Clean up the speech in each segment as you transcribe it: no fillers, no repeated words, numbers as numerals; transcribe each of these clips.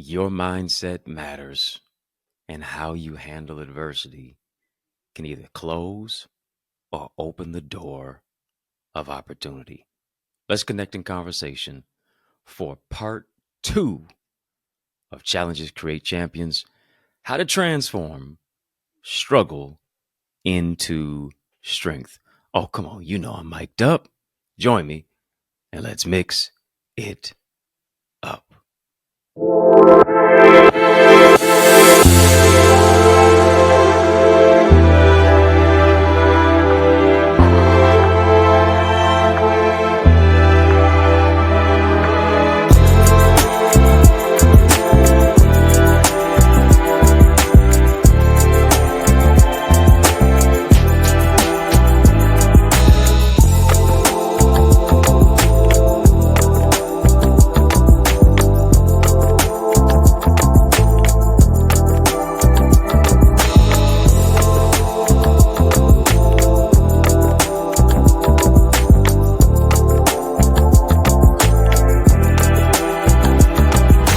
Your mindset matters, and how you handle adversity can either close or open the door of opportunity. Let's connect in conversation for part two of Challenges Create Champions: How to Transform Struggle into Strength. Oh, come on, you know I'm mic'd up. Join me and let's mix it up.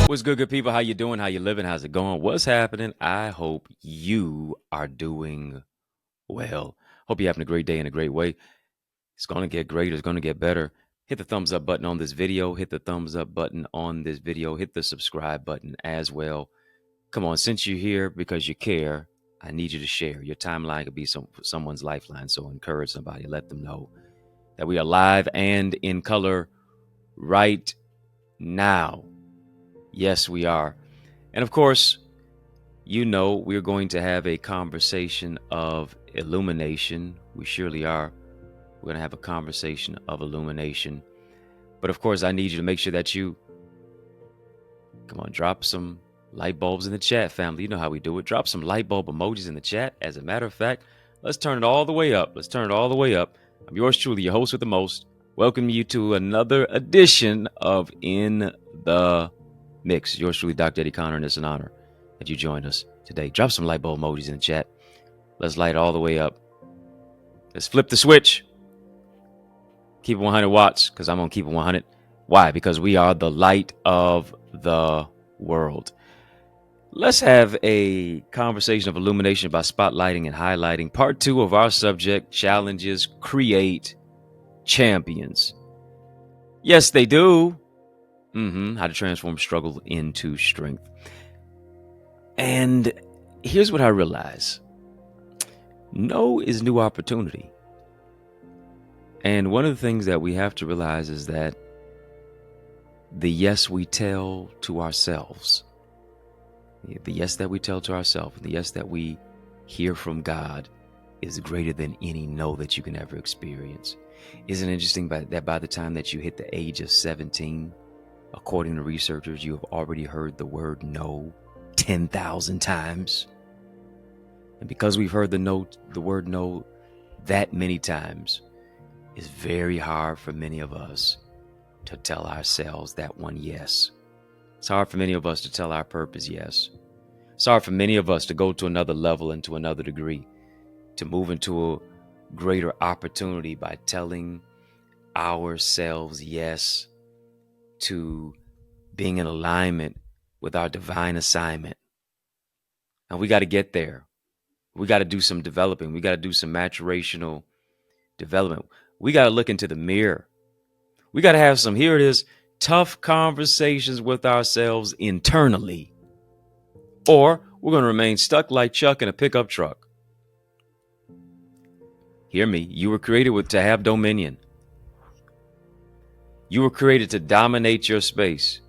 What's good people? How you doing? How you living? How's it going? What's happening? I hope you are doing well. Hope you're having a great day in a great way. It's going to get great. It's going to get better. Hit the thumbs up button on this video. Hit the thumbs up button on this video. Hit the subscribe button as well. Come on, since you're here because you care, I need you to share. Your timeline could be someone's lifeline. So encourage somebody. Let them know that we are live and in color right now. Yes, we are. And of course, you know, we're going to have a conversation of illumination. We surely are. We're going to have a conversation of illumination. But of course, I need you to make sure that you, come on, drop some light bulbs in the chat, family. You know how we do it. Drop some light bulb emojis in the chat. As a matter of fact, let's turn it all the way up. Let's turn it all the way up. I'm yours truly, your host with the most. Welcome you to another edition of In the Mix. Yours truly, Dr. Eddie Connor, and it's an honor that you joined us today. Drop some light bulb emojis in the chat. Let's light it all the way up. Let's flip the switch. Keep it 100 watts, because I'm going to keep it 100. Why? Because we are the light of the world. Let's have a conversation of illumination by spotlighting and highlighting part two of our subject, Challenges Create Champions. Yes, they do. How to transform struggle into strength. And here's what I realize. No is new opportunity. And one of the things that we have to realize is that the yes we tell to ourselves, the yes that we tell to ourselves, the yes that we hear from God is greater than any no that you can ever experience. Isn't it interesting that by the time that you hit the age of 17, according to researchers, you have already heard the word no 10,000 times. And because we've heard the word no that many times, it's very hard for many of us to tell ourselves that one yes. It's hard for many of us to tell our purpose yes. It's hard for many of us to go to another level and to another degree, to move into a greater opportunity by telling ourselves yes to being in alignment with our divine assignment. And we got to get there. We got to do some developing. We got to do some maturational development. We got to look into the mirror. We got to have some, here it is, tough conversations with ourselves internally. Or we're going to remain stuck like Chuck in a pickup truck. Hear me. You were created to have dominion. You were created to dominate your space.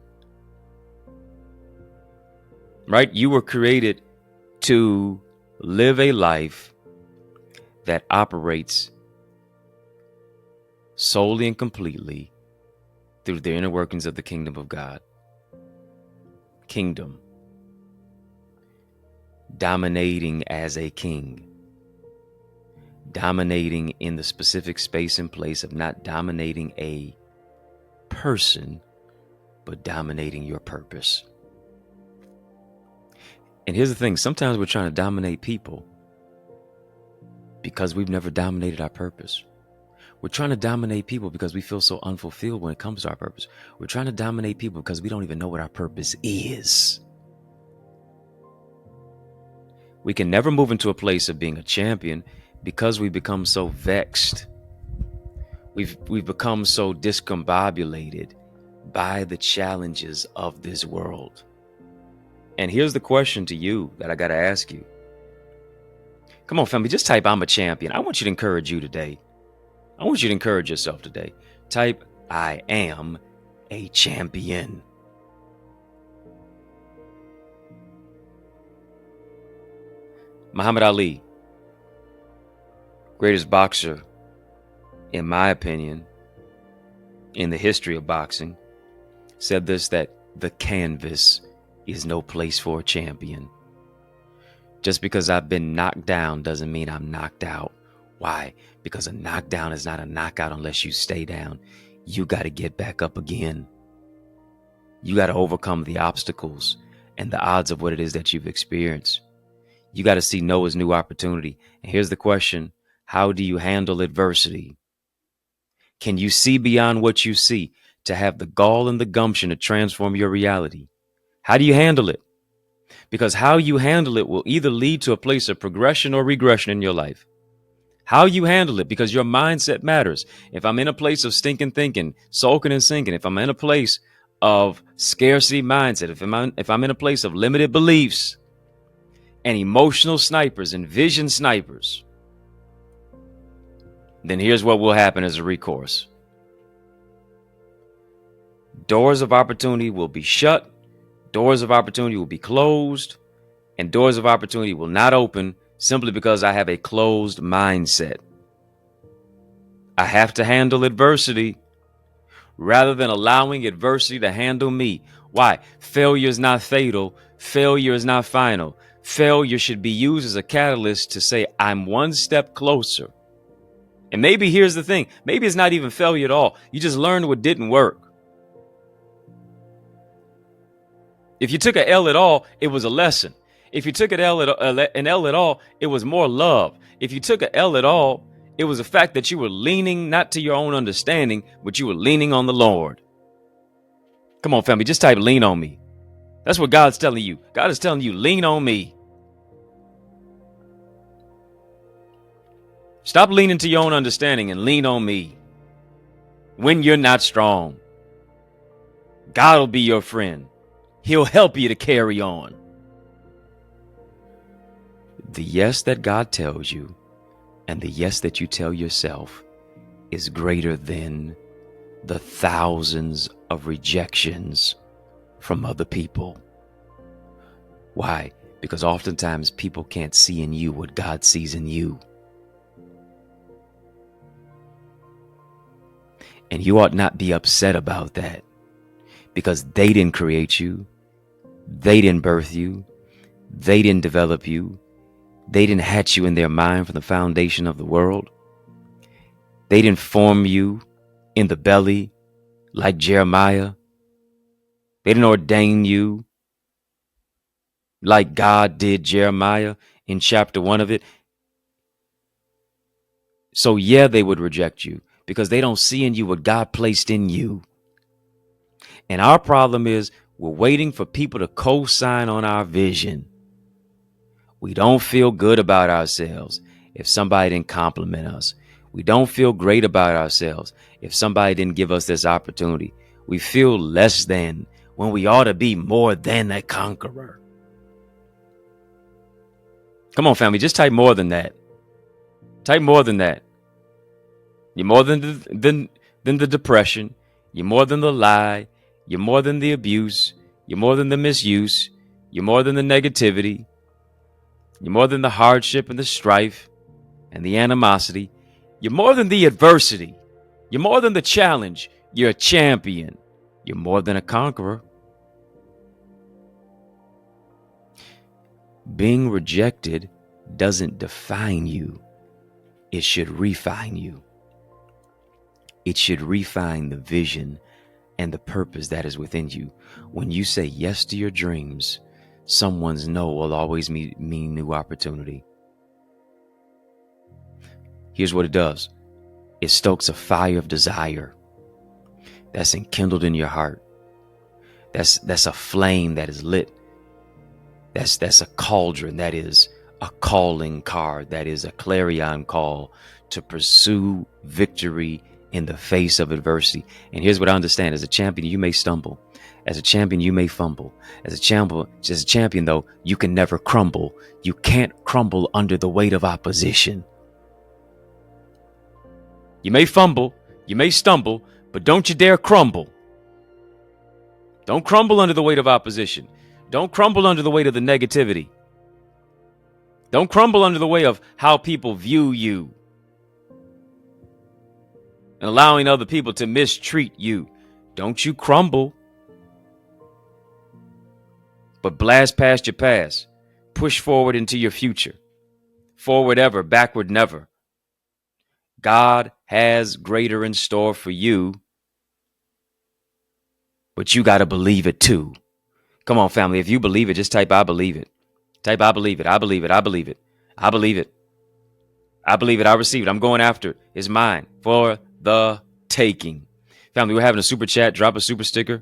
Right? You were created to live a life that operates solely and completely through the inner workings of the kingdom of God. Kingdom. Dominating as a king. Dominating in the specific space and place of not dominating a person, but dominating your purpose. And here's the thing, sometimes we're trying to dominate people because we've never dominated our purpose. We're trying to dominate people because we feel so unfulfilled when it comes to our purpose. We're trying to dominate people because we don't even know what our purpose is. We can never move into a place of being a champion because we become so vexed. We've become so discombobulated by the challenges of this world. And here's the question to you that I got to ask you. Come on, family, just type "I'm a champion." I want you to encourage you today. I want you to encourage yourself today. Type "I am a champion." Muhammad Ali, greatest boxer, in my opinion, in the history of boxing, said this, that the canvas is no place for a champion. Just because I've been knocked down doesn't mean I'm knocked out. Why? Because a knockdown is not a knockout unless you stay down. You got to get back up again. You got to overcome the obstacles and the odds of what it is that you've experienced. You got to see no as new opportunity. And here's the question: how do you handle adversity? Can you see beyond what you see to have the gall and the gumption to transform your reality? How do you handle it? Because how you handle it will either lead to a place of progression or regression in your life. How you handle it, because your mindset matters. If I'm in a place of stinking thinking, sulking and sinking, if I'm in a place of scarcity mindset, if I'm in a place of limited beliefs and emotional snipers and vision snipers, then here's what will happen as a recourse. Doors of opportunity will be shut. Doors of opportunity will be closed, and doors of opportunity will not open simply because I have a closed mindset. I have to handle adversity rather than allowing adversity to handle me. Why? Failure is not fatal. Failure is not final. Failure should be used as a catalyst to say, I'm one step closer. And maybe here's the thing. Maybe it's not even failure at all. You just learned what didn't work. If you took an L at all, it was a lesson. If you took an L at all, it was more love. If you took an L at all, it was the fact that you were leaning not to your own understanding, but you were leaning on the Lord. Come on, family, just type "lean on me." That's what God's telling you. God is telling you, lean on me. Stop leaning to your own understanding and lean on me when you're not strong. God will be your friend. He'll help you to carry on. The yes that God tells you and the yes that you tell yourself is greater than the thousands of rejections from other people. Why? Because oftentimes people can't see in you what God sees in you. And you ought not be upset about that, because they didn't create you. They didn't birth you. They didn't develop you. They didn't hatch you in their mind from the foundation of the world. They didn't form you in the belly like Jeremiah. They didn't ordain you like God did Jeremiah in chapter 1 of it. So yeah, they would reject you because they don't see in you what God placed in you. And our problem is we're waiting for people to co-sign on our vision. We don't feel good about ourselves if somebody didn't compliment us. We don't feel great about ourselves if somebody didn't give us this opportunity. We feel less than when we ought to be more than a conqueror. Come on, family, just type more than that. Type more than that. You're more than the depression. You're more than the lie. You're more than the abuse. You're more than the misuse. You're more than the negativity. You're more than the hardship and the strife and the animosity. You're more than the adversity. You're more than the challenge. You're a champion. You're more than a conqueror. Being rejected doesn't define you. It should refine you. It should refine the vision and the purpose that is within you. When you say yes to your dreams, someone's no will always mean new opportunity. Here's what it does. It stokes a fire of desire that's enkindled in your heart. That's a flame that is lit. That's a cauldron that is a calling card that is a clarion call to pursue victory in the face of adversity. And here's what I understand: as a champion, you may stumble. As a champion, you may fumble. As a champion, though, you can never crumble. You can't crumble under the weight of opposition. You may fumble, you may stumble, but don't you dare crumble. Don't crumble under the weight of opposition. Don't crumble under the weight of the negativity. Don't crumble under the weight of how people view you and allowing other people to mistreat you. Don't you crumble, but blast past your past. Push forward into your future. Forward ever, backward never. God has greater in store for you, but you got to believe it too. Come on, family. If you believe it, just type I believe it. Type I believe it. I believe it. I believe it. I believe it. I believe it. I receive it. I'm going after it. It's mine for the taking. Family, we're having a super chat. Drop a super sticker.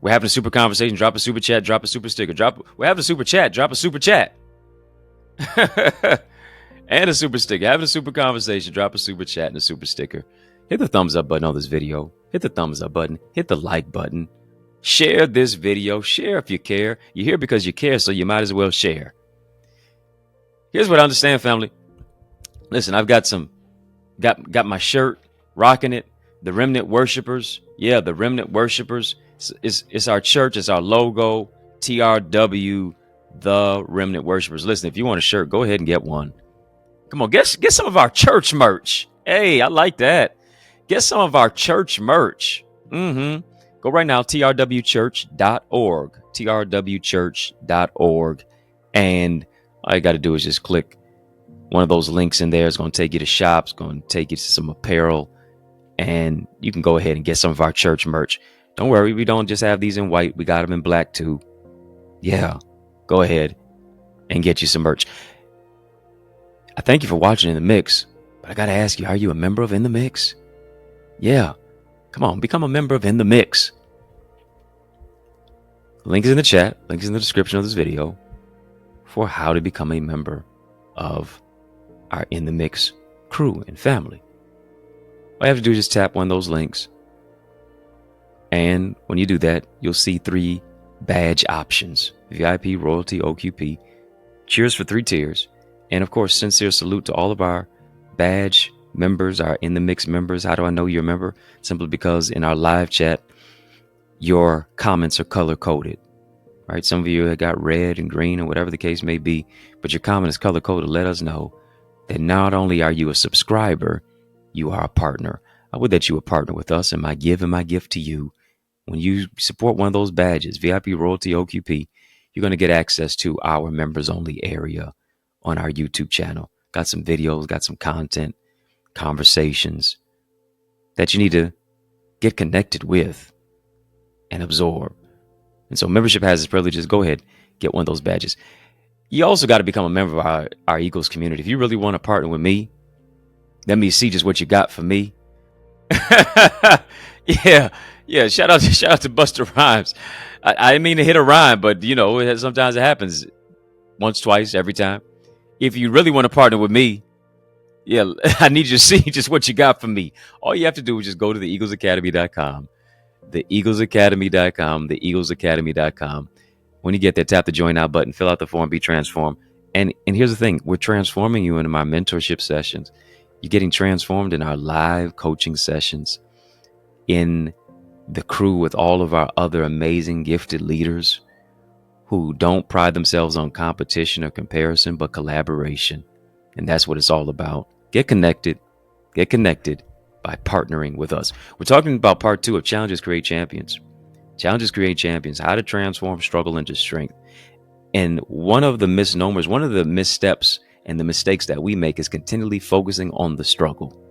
We're having a super conversation. Drop a super chat. Drop a super sticker. We're having a super chat. Drop a super chat. And a super sticker. Having a super conversation. Drop a super chat and a super sticker. Hit the thumbs up button on this video. Hit the thumbs up button. Hit the like button. Share this video. Share if you care. You're here because you care, so you might as well share. Here's what I understand, family. Listen, I've got my shirt, rocking it. The Remnant Worshipers. Yeah, the Remnant Worshipers. It's our church. It's our logo. TRW, the Remnant Worshipers. Listen, if you want a shirt, go ahead and get one. Come on, get some of our church merch. Hey, I like that. Get some of our church merch. Go right now, trwchurch.org. trwchurch.org. And all you got to do is just click one of those links in there. It's going to take you to shops. It's going to take you to some apparel. And you can go ahead and get some of our church merch. Don't worry, we don't just have these in white. We got them in black too. Yeah, go ahead and get you some merch. I thank you for watching In the Mix, but I got to ask you, are you a member of In the Mix? Yeah, come on, become a member of In the Mix. Link is in the chat, link is in the description of this video for how to become a member of our In the Mix crew and family. All you have to do is just tap one of those links. And when you do that, you'll see 3 badge options: VIP, Royalty, OQP. Cheers for 3 tiers. And of course, sincere salute to all of our badge members, our In the Mix members. How do I know you're a member? Simply because in our live chat, your comments are color coded, right? Some of you have got red and green or whatever the case may be, but your comment is color coded. Let us know that not only are you a subscriber, you are a partner. I would that you would partner with us in my gift to you. When you support one of those badges, VIP, Royalty, OQP, you're going to get access to our members only area on our YouTube channel. Got some videos, got some content, conversations that you need to get connected with and absorb. And so membership has its privileges. Go ahead, get one of those badges. You also got to become a member of our Eagles community. If you really want to partner with me, let me see just what you got for me. Yeah. Shout out to Buster Rhymes. I didn't mean to hit a rhyme, but sometimes it happens once, twice, every time. If you really want to partner with me, yeah, I need you to see just what you got for me. All you have to do is just go to theeaglesacademy.com, theeaglesacademy.com. When you get there, tap the join now button, fill out the form, be transformed. And here's the thing, we're transforming you into my mentorship sessions. You're getting transformed in our live coaching sessions, in the crew with all of our other amazing gifted leaders who don't pride themselves on competition or comparison, but collaboration. And that's what it's all about. Get connected by partnering with us. We're talking about part 2 of Challenges Create Champions. Challenges Create Champions, how to transform struggle into strength. And one of the misnomers, one of the missteps and the mistakes that we make is continually focusing on the struggle,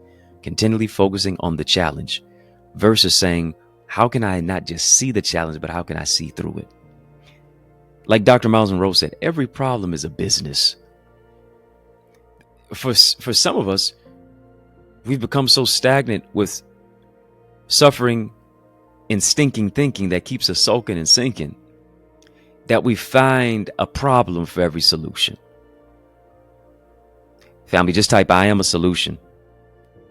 continually focusing on the challenge versus saying, how can I not just see the challenge, but how can I see through it? Like Dr. Miles Monroe said, every problem is a business. For some of us, we've become so stagnant with suffering and stinking thinking that keeps us sulking and sinking. that we find a problem for every solution. Family, just type I am a solution.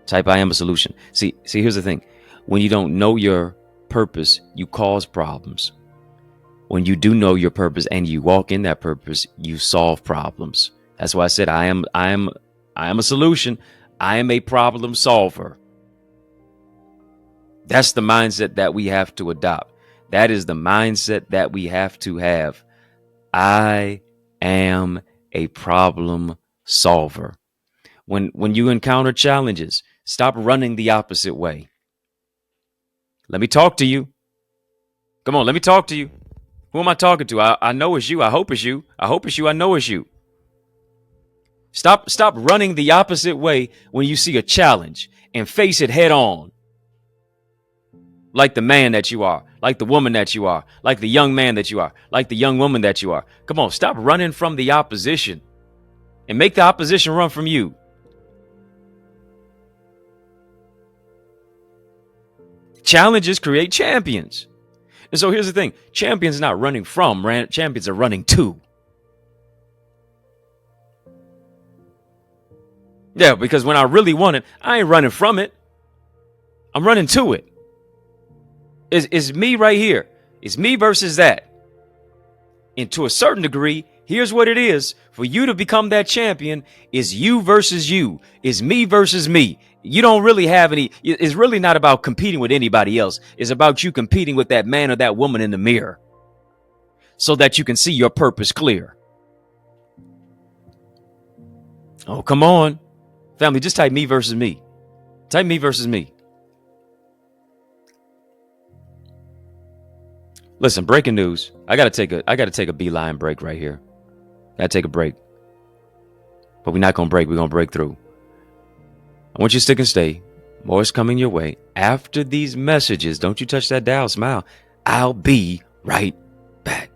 Type I am a solution. See, here's the thing. When you don't know your purpose, you cause problems. When you do know your purpose and you walk in that purpose, you solve problems. That's why I said I am a solution. I am a problem solver. That's the mindset that we have to adopt. That is the mindset that we have to have. I am a problem solver. When you encounter challenges, stop running the opposite way. Let me talk to you. Come on, let me talk to you. Who am I talking to? I know it's you. I hope it's you. I hope it's you. I know it's you. Stop running the opposite way when you see a challenge and face it head on. Like the man that you are, like the woman that you are, like the young man that you are, like the young woman that you are. Come on, stop running from the opposition and make the opposition run from you. Challenges create champions. And so here's the thing. Champions are not running from, champions are running to. Yeah, because when I really want it, I ain't running from it. I'm running to it. It's me right here. It's me versus that. And to a certain degree, here's what it is. For you to become that champion, is you versus you. Is me versus me. You don't really have any. It's really not about competing with anybody else. It's about you competing with that man or that woman in the mirror so that you can see your purpose clear. Oh, come on. Family, just type me versus me. Type me versus me. Listen, breaking news. I gotta take a beeline break right here. Gotta take a break. But we're not gonna break, we're gonna break through. I want you to stick and stay. More is coming your way. After these messages, don't you touch that dial, smile. I'll be right back.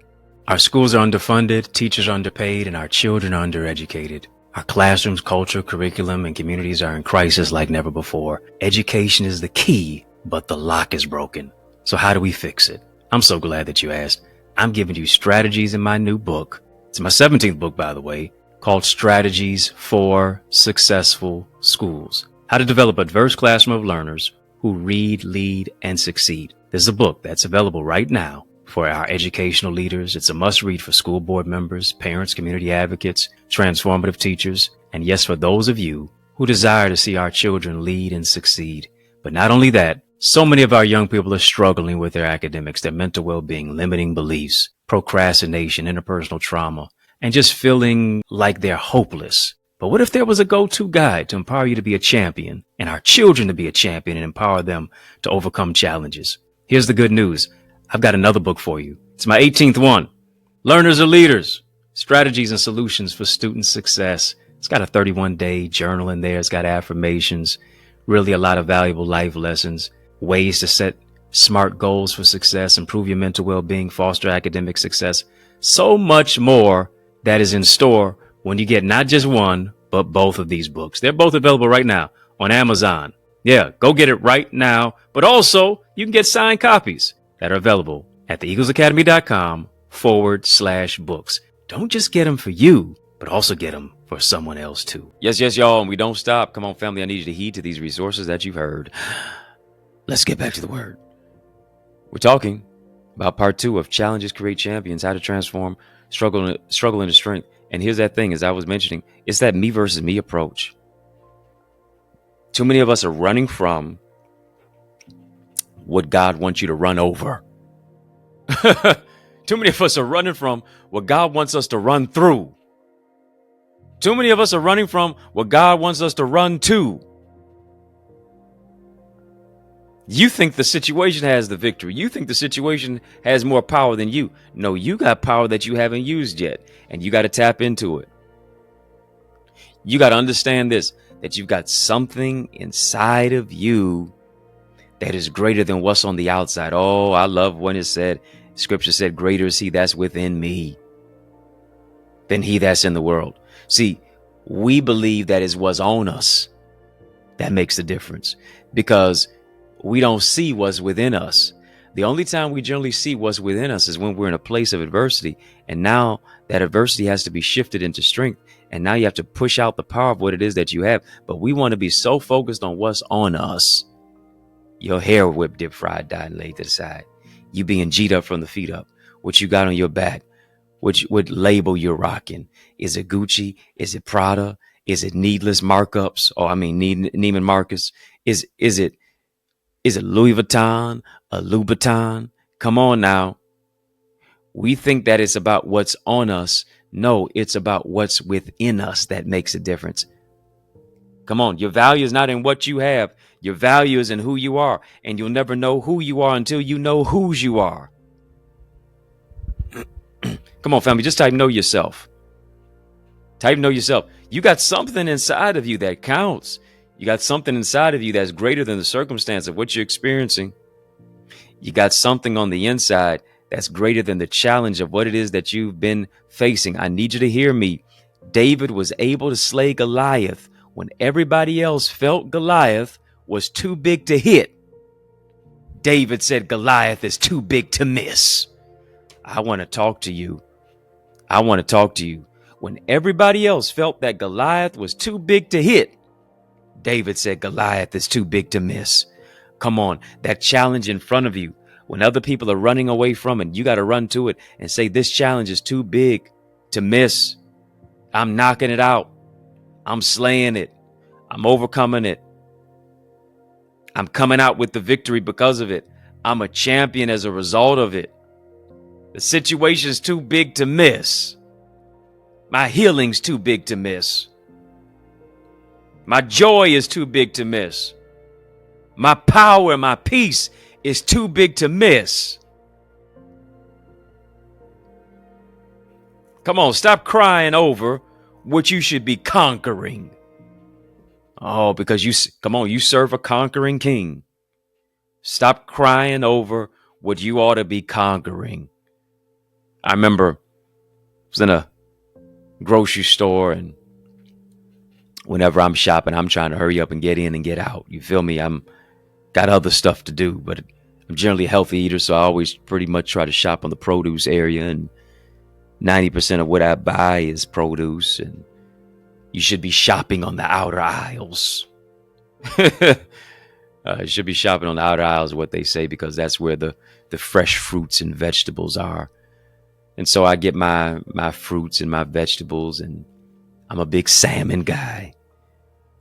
Our schools are underfunded, teachers are underpaid, and our children are undereducated. Our classrooms, culture, curriculum, and communities are in crisis like never before. Education is the key, but the lock is broken. So how do we fix it? I'm so glad that you asked. I'm giving you strategies in my new book. It's my 17th book, by the way, called Strategies for Successful Schools. How to develop a diverse classroom of learners who read, lead, and succeed. This is a book that's available right now for our educational leaders. It's a must-read for school board members, parents, community advocates, transformative teachers, and yes, for those of you who desire to see our children lead and succeed. But not only that, so many of our young people are struggling with their academics, their mental well-being, limiting beliefs, procrastination, interpersonal trauma, and just feeling like they're hopeless. But what if there was a go-to guide to empower you to be a champion and our children to be a champion and empower them to overcome challenges? Here's the good news. I've got another book for you. It's my 18th one. Learners are Leaders, Strategies and Solutions for Student Success. It's got a 31-day journal in there. It's got affirmations, really a lot of valuable life lessons, ways to set smart goals for success, improve your mental well-being, foster academic success. So much more that is in store when you get not just one, but both of these books. They're both available right now on Amazon. Yeah, go get it right now. But also, you can get signed copies that are available at theeaglesacademy.com/books. Don't just get them for you, but also get them for someone else too. Yes, y'all. And we don't stop. Come on, family. I need you to heed to these resources that you've heard. Let's get back to the word. We're talking about part 2 of Challenges Create Champions, how to transform struggle into strength. And here's that thing, as I was mentioning, it's that me versus me approach. Too many of us are running from what God wants you to run over. Too many of us are running from what God wants us to run through. Too many of us are running from what God wants us to run to. You think the situation has the victory. You think the situation has more power than you. No, you got power that you haven't used yet, and you got to tap into it. You got to understand this, that you've got something inside of you that is greater than what's on the outside. Oh, I love when it said, Scripture said, greater is he that's within me than he that's in the world. See, we believe that is what's on us that makes the difference, because we don't see what's within us. The only time we generally see what's within us is when we're in a place of adversity. And now that adversity has to be shifted into strength. And now you have to push out the power of what it is that you have. But we want to be so focused on what's on us. Your hair whipped, dip, fried, dyed, and laid to the side. You being G'd up from the feet up. What you got on your back. What label you're rocking. Is it Gucci? Is it Prada? Is it needless markups? Or Neiman Marcus? Is it Louis Vuitton? A Louboutin? Come on now. We think that it's about what's on us. No, it's about what's within us that makes a difference. Come on. Your value is not in what you have. Your value is in who you are. And you'll never know who you are until you know whose you are. Come on, family. Just type know yourself. Type know yourself. You got something inside of you that counts. You got something inside of you that's greater than the circumstance of what you're experiencing. You got something on the inside that's greater than the challenge of what it is that you've been facing. I need you to hear me. David was able to slay Goliath when everybody else felt Goliath was too big to hit. David said Goliath is too big to miss. I want to talk to you. I want to talk to you. When everybody else felt that Goliath was too big to hit, David said Goliath is too big to miss. Come on, that challenge in front of you, when other people are running away from it, you got to run to it and say, this challenge is too big to miss. I'm knocking it out. I'm slaying it. I'm overcoming it. I'm coming out with the victory because of it. I'm a champion as a result of it. The situation's too big to miss. My healing's too big to miss. My joy is too big to miss. My power and my peace is too big to miss. Come on, stop crying over what you should be conquering. Oh, because you serve a conquering king. Stop crying over what you ought to be conquering. I remember I was in a grocery store, and whenever I'm shopping, I'm trying to hurry up and get in and get out. You feel me? I'm got other stuff to do, but I'm generally a healthy eater, so I always pretty much try to shop on the produce area, and 90% of what I buy is produce, and you should be shopping on the outer aisles. You should be shopping on the outer aisles, what they say, because that's where the fresh fruits and vegetables are. And so I get my fruits and my vegetables, and I'm a big salmon guy.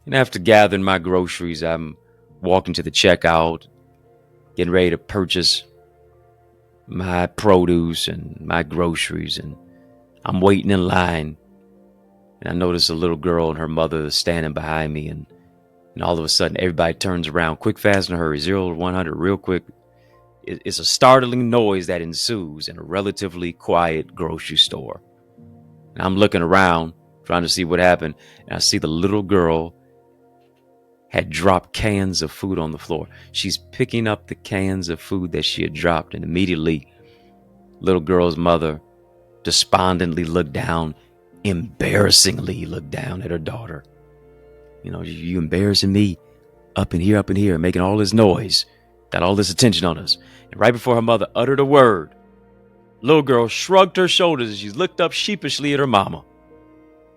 And after gathering my groceries, I'm walking to the checkout, getting ready to purchase my produce and my groceries, and I'm waiting in line. And I notice a little girl and her mother is standing behind me, and all of a sudden everybody turns around quick, fast, and hurry, 0 to 100 real quick. It's a startling noise that ensues in a relatively quiet grocery store. And I'm looking around trying to see what happened, and I see the little girl had dropped cans of food on the floor. She's picking up the cans of food that she had dropped, and immediately little girl's mother despondently looked down, embarrassingly looked down at her daughter. You know, you embarrassing me up in here, making all this noise, got all this attention on us. And right before her mother uttered a word, little girl shrugged her shoulders as she looked up sheepishly at her mama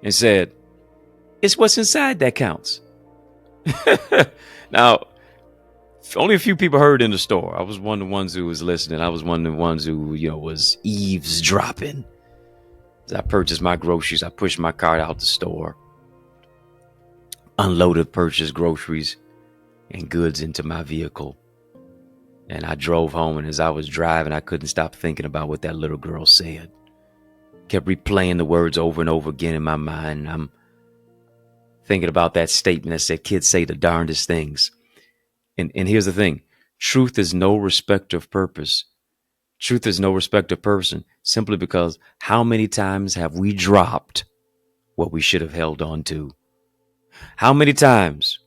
and said, "It's what's inside that counts." Now, only a few people heard in the store. I was one of the ones who was listening. I was one of the ones who, was eavesdropping. As I purchased my groceries, I pushed my cart out the store, unloaded purchased groceries and goods into my vehicle, and I drove home. And as I was driving, I couldn't stop thinking about what that little girl said. Kept replaying the words over and over again in my mind. I'm thinking about that statement that said, kids say the darndest things. And here's the thing. Truth is no respect of purpose. Truth is no respect of person, simply because how many times have we dropped what we should have held on to? How many times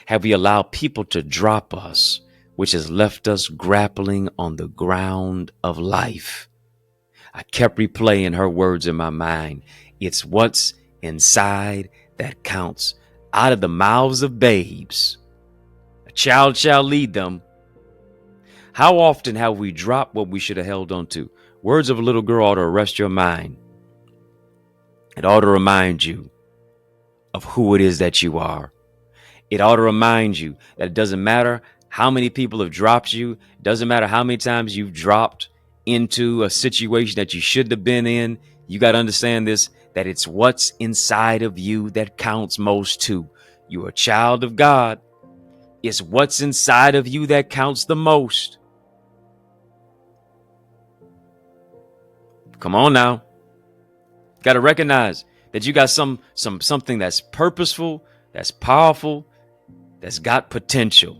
have we allowed people to drop us, which has left us grappling on the ground of life? I kept replaying her words in my mind. It's what's inside that counts. Out of the mouths of babes, a child shall lead them. How often have we dropped what we should have held on to? Words of a little girl ought to arrest your mind. It ought to remind you of who it is that you are. It ought to remind you that it doesn't matter how many people have dropped you. It doesn't matter how many times you've dropped into a situation that you shouldn't have been in. You got to understand this, that it's what's inside of you that counts most too. You're a child of God. It's what's inside of you that counts the most. Come on now. Got to recognize that you got something that's purposeful, that's powerful, that's got potential.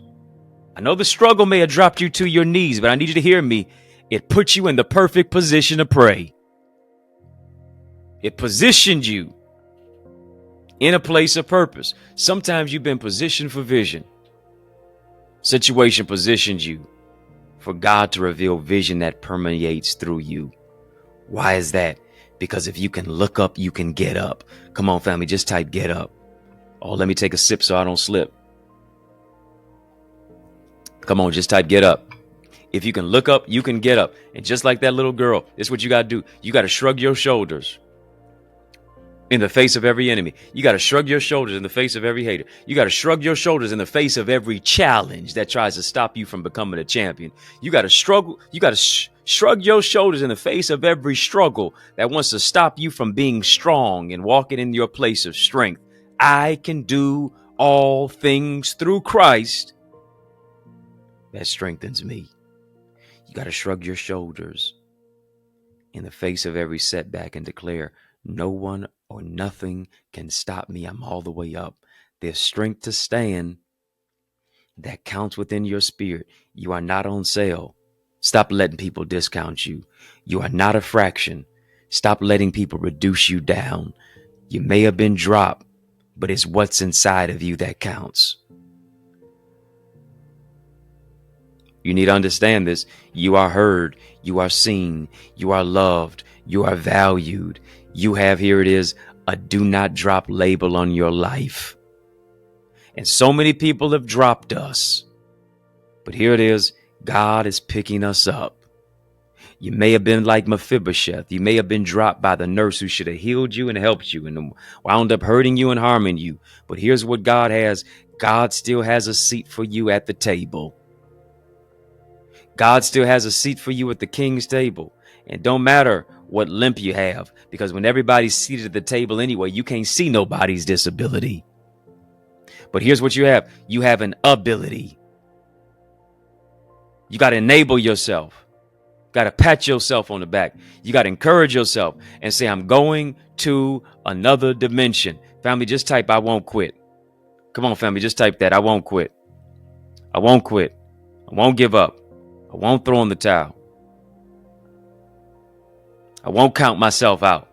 I know the struggle may have dropped you to your knees, but I need you to hear me. It puts you in the perfect position to pray. It positioned you in a place of purpose. Sometimes you've been positioned for vision. Situation positions you for God to reveal vision that permeates through you. Why is that? Because if you can look up, you can get up. Come on, family, just type get up. Oh, let me take a sip so I don't slip. Come on, just type get up. If you can look up, you can get up. And just like that little girl, this is what you got to do. You got to shrug your shoulders in the face of every enemy. You got to shrug your shoulders in the face of every hater. You got to shrug your shoulders in the face of every challenge that tries to stop you from becoming a champion. You got to struggle. You got to shrug your shoulders in the face of every struggle that wants to stop you from being strong and walking in your place of strength. I can do all things through Christ that strengthens me. You got to shrug your shoulders in the face of every setback and declare, no one or nothing can stop me. I'm all the way up. There's strength to stand that counts within your spirit. You are not on sale. Stop letting people discount you. You are not a fraction. Stop letting people reduce you down. You may have been dropped, but it's what's inside of you that counts. You need to understand this. You are heard. You are seen. You are loved. You are valued. You have, here it is, a do not drop label on your life. And so many people have dropped us. But here it is. God is picking us up. You may have been like Mephibosheth. You may have been dropped by the nurse who should have healed you and helped you and wound up hurting you and harming you. But here's what God has. God still has a seat for you at the table. God still has a seat for you at the king's table. And don't matter what limp you have, because when everybody's seated at the table anyway, you can't see nobody's disability. But here's what you have. You have an ability. You got to enable yourself. Got to pat yourself on the back. You got to encourage yourself and say, I'm going to another dimension. Family, just type, I won't quit. Come on, family, just type that. I won't quit. I won't quit. I won't give up. I won't throw in the towel. I won't count myself out.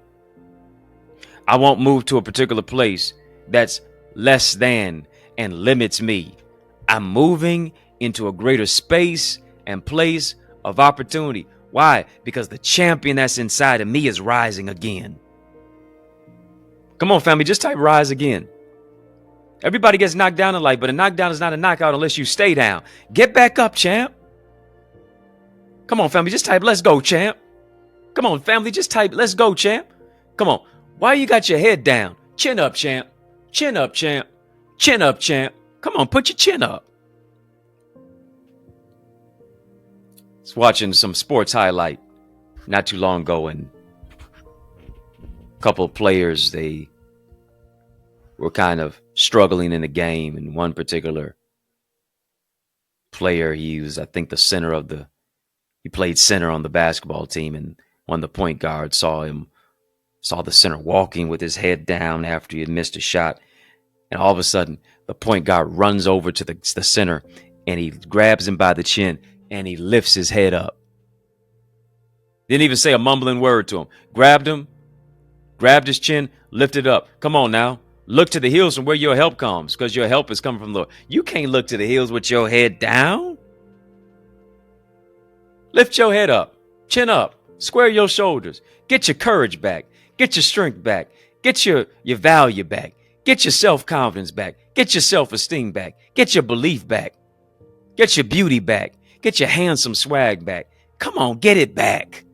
I won't move to a particular place that's less than and limits me. I'm moving into a greater space and place of opportunity. Why? Because the champion that's inside of me is rising again. Come on, family, just type rise again. Everybody gets knocked down in life, but a knockdown is not a knockout unless you stay down. Get back up, champ. Come on, family, just type let's go, champ. Come on, family, just type let's go, champ. Come on. Why you got your head down? Chin up, champ. Chin up, champ. Chin up, champ. Come on, put your chin up. I was watching some sports highlight not too long ago, and a couple of players, they were kind of struggling in the game. And one particular player, he was, I think, he played center on the basketball team, and one of the point guards saw the center walking with his head down after he had missed a shot. And all of a sudden, the point guard runs over to the center, and he grabs him by the chin, and he lifts his head up. Didn't even say a mumbling word to him. Grabbed him, grabbed his chin, lifted up. Come on now. Look to the hills from where your help comes, because your help is coming from the Lord. You can't look to the hills with your head down. Lift your head up, chin up, square your shoulders, get your courage back, get your strength back, get your value back, get your self-confidence back, get your self-esteem back, get your belief back, get your beauty back, Get your handsome swag back. Come on, get it back.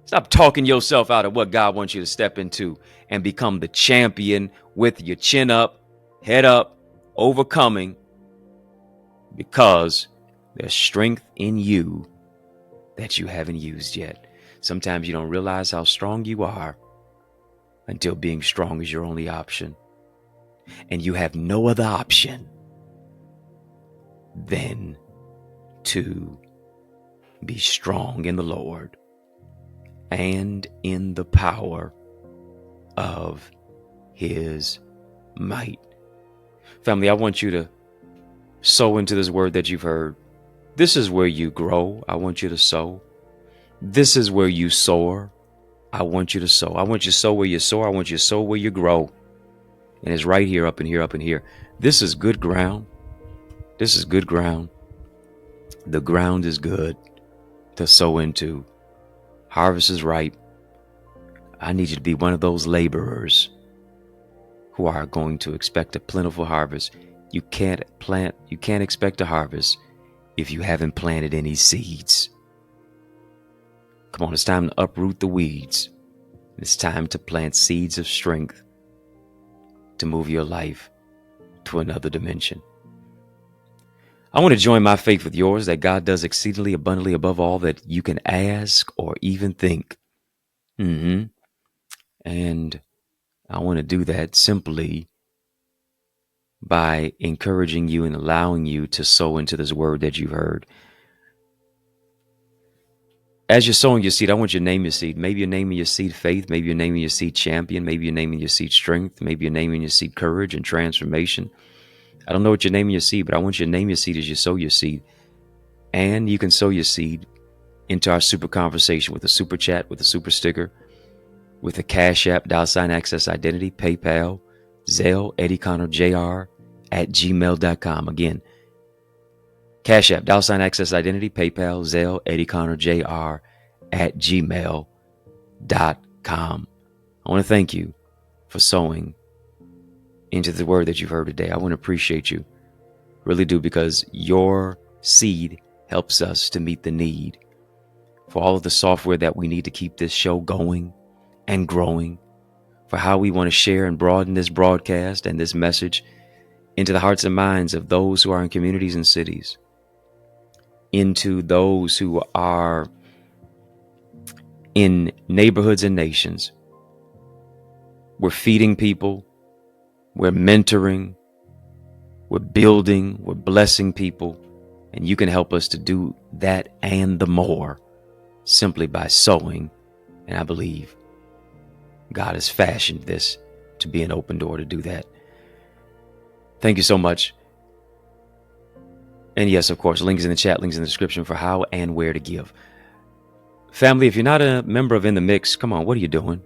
Stop talking yourself out of what God wants you to step into and become the champion with your chin up, head up, overcoming, because there's strength in you that you haven't used yet. Sometimes you don't realize how strong you are until being strong is your only option. And you have no other option than to be strong in the Lord and in the power of his might. Family, I want you to sow into this word that you've heard. This is where you grow. I want you to sow. This is where you soar. I want you to sow. I want you to sow where you soar. I want you to sow where you grow. And it's right here, up in here, up in here. This is good ground. This is good ground. The ground is good to sow into. Harvest is ripe. I need you to be one of those laborers who are going to expect a plentiful harvest. You can't expect a harvest if you haven't planted any seeds. Come on, it's time to uproot the weeds. It's time to plant seeds of strength to move your life to another dimension. I want to join my faith with yours that God does exceedingly abundantly above all that you can ask or even think. And I want to do that simply by encouraging you and allowing you to sow into this word that you've heard. As you're sowing your seed, I want you to name your seed. Maybe you're naming your seed faith. Maybe you're naming your seed champion. Maybe you're naming your seed strength. Maybe you're naming your seed courage and transformation. I don't know what you're naming your seed, but I want you to name your seed as you sow your seed. And you can sow your seed into our super conversation with a super chat, with a super sticker, with a Cash App, $Access Identity, PayPal, Zelle, EddieConnorJr @gmail.com. Again, Cash App, $Access Identity, PayPal, Zelle, EddieConnorJr @gmail.com. I want to thank you for sowing into the word that you've heard today. I want to appreciate you. Really do, because your seed helps us to meet the need for all of the software that we need to keep this show going and growing, for how we want to share and broaden this broadcast and this message into the hearts and minds of those who are in communities and cities, into those who are in neighborhoods and nations. We're feeding people. We're mentoring. We're building. We're blessing people. And you can help us to do that and the more simply by sowing. And I believe God has fashioned this to be an open door to do that. Thank you so much. And yes, of course, links in the chat, links in the description for how and where to give. Family, if you're not a member of In the Mix, come on, what are you doing?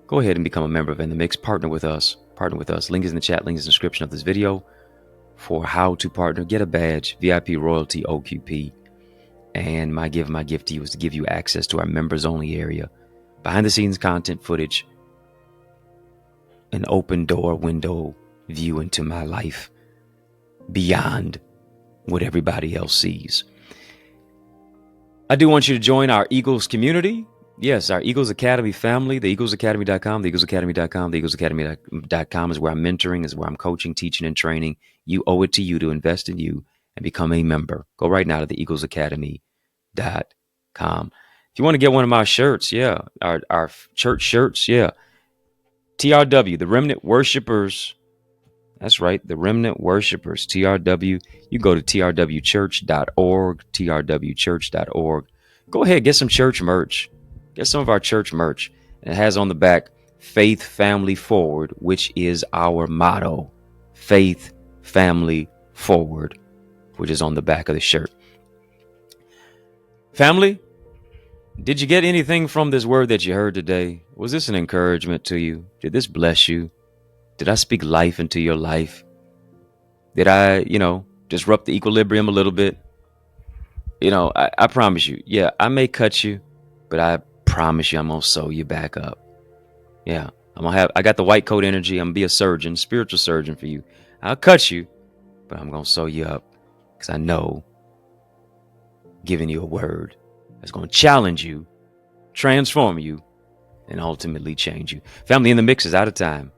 Go ahead and become a member of In the Mix. Partner with us. Partner with us. Link is in the chat, link is in the description of this video for how to partner. Get a badge, VIP Royalty OQP. And my gift to you is to give you access to our members only area, behind the scenes content footage, an open door window view into my life beyond what everybody else sees. I do want you to join our Eagles community. Yes, our Eagles Academy family, the eaglesacademy.com, the eaglesacademy.com, the eaglesacademy.com is where I'm mentoring, is where I'm coaching, teaching, and training. You owe it to you to invest in you and become a member. Go right now to the eaglesacademy.com. If you want to get one of my shirts, our church shirts, TRW, the Remnant Worshipers. That's right, the Remnant Worshipers, TRW. You go to trwchurch.org, trwchurch.org. Go ahead, get some church merch. Get some of our church merch. And it has on the back, Faith, Family, Forward, which is our motto. Faith, Family, Forward, which is on the back of the shirt. Family, did you get anything from this word that you heard today? Was this an encouragement to you? Did this bless you? Did I speak life into your life? Did I, disrupt the equilibrium a little bit? I promise you, I may cut you, but I promise you I'm going to sew you back up. I got the white coat energy. I'm going to be a surgeon, spiritual surgeon for you. I'll cut you, but I'm going to sew you up because I know giving you a word that's going to challenge you, transform you, and ultimately change you. Family in the Mix is out of time.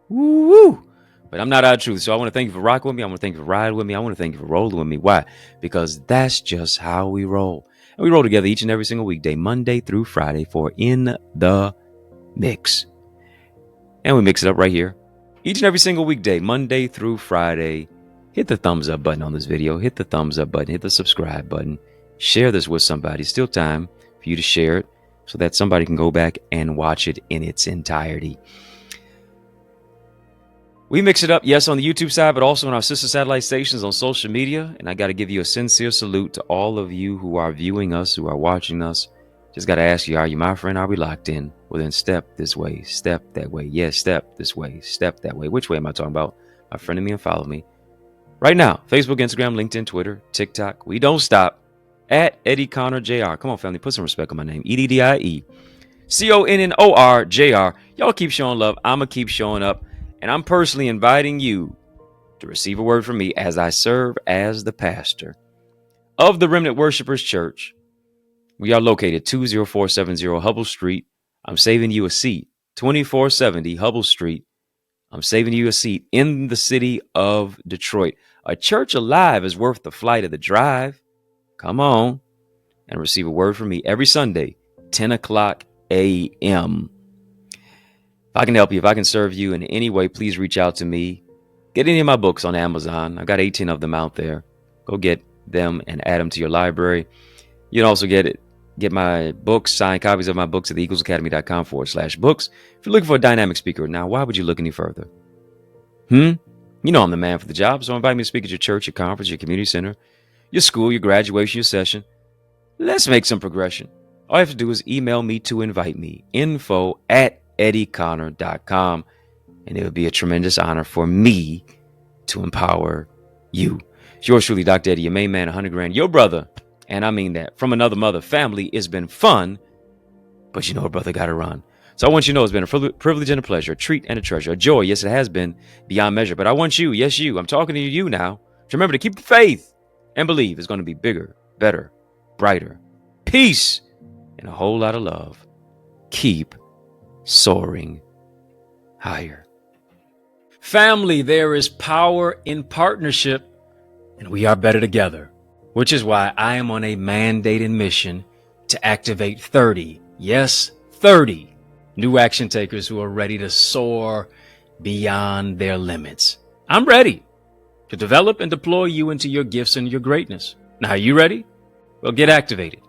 Woo! But I'm not out of truth. So I want to thank you for rocking with me. I want to thank you for riding with me. I want to thank you for rolling with me. Why? Because that's just how we roll. And we roll together each and every single weekday, Monday through Friday, for In the Mix. And we mix it up right here. Each and every single weekday, Monday through Friday. Hit the thumbs up button on this video. Hit the thumbs up button. Hit the subscribe button. Share this with somebody. Still time for you to share it so that somebody can go back and watch it in its entirety. We mix it up, yes, on the YouTube side, but also on our sister satellite stations on social media. And I got to give you a sincere salute to all of you who are viewing us, who are watching us. Just got to ask you, are you my friend? Are we locked in? Well, then step this way, step that way. Yes, step this way, step that way. Which way am I talking about? My friend me and follow me. Right now, Facebook, Instagram, LinkedIn, Twitter, TikTok. We don't stop. At EddieConnorJr. Come on, family, put some respect on my name. EddieConnorJr. Y'all keep showing love. I'm going to keep showing up. And I'm personally inviting you to receive a word from me as I serve as the pastor of the Remnant Worshipers Church. We are located 20470 Hubble Street. I'm saving you a seat. 2470 Hubble Street. I'm saving you a seat in the city of Detroit. A church alive is worth the flight of the drive. Come on and receive a word from me every Sunday, 10 o'clock a.m. If I can help you, if I can serve you in any way, please reach out to me. Get any of my books on Amazon. I've got 18 of them out there. Go get them and add them to your library. You can also get my books, signed copies of my books at theeaglesacademy.com/books. If you're looking for a dynamic speaker, now why would you look any further? You know I'm the man for the job, so invite me to speak at your church, your conference, your community center, your school, your graduation, your session. Let's make some progression. All you have to do is email me to invite me. info@EddieConnor.com. And it would be a tremendous honor for me to empower you. It's yours truly, Dr. Eddie, your main man, 100 grand, your brother. And I mean that from another mother. Family, it's been fun, but you know a brother got to run. So I want you to know it's been a privilege and a pleasure, a treat and a treasure, a joy. Yes, it has been beyond measure. But I want you, yes, you. I'm talking to you now. To remember to keep the faith and believe it's going to be bigger, better, brighter, peace, and a whole lot of love. Keep soaring higher. Family, there is power in partnership, and we are better together, which is why I am on a mandated mission to activate 30, yes, 30 new action takers who are ready to soar beyond their limits. I'm ready to develop and deploy you into your gifts and your greatness. Now, are you ready? Well, get activated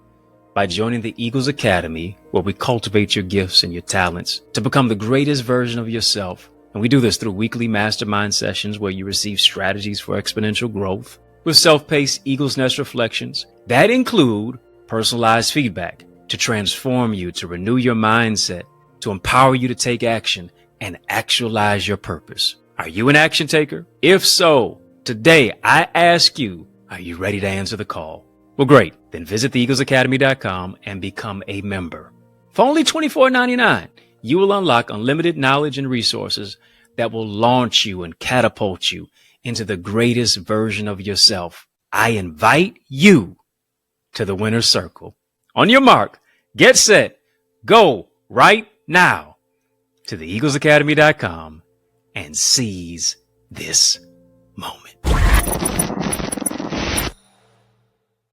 by joining the Eagles Academy, where we cultivate your gifts and your talents to become the greatest version of yourself. And we do this through weekly mastermind sessions where you receive strategies for exponential growth with self-paced Eagles Nest reflections that include personalized feedback to transform you, to renew your mindset, to empower you to take action and actualize your purpose. Are you an action taker? If so, today I ask you, are you ready to answer the call? Well, great. Then visit theeaglesacademy.com and become a member. For only $24.99, you will unlock unlimited knowledge and resources that will launch you and catapult you into the greatest version of yourself. I invite you to the winner's circle. On your mark, get set, go right now to theeaglesacademy.com and seize this moment.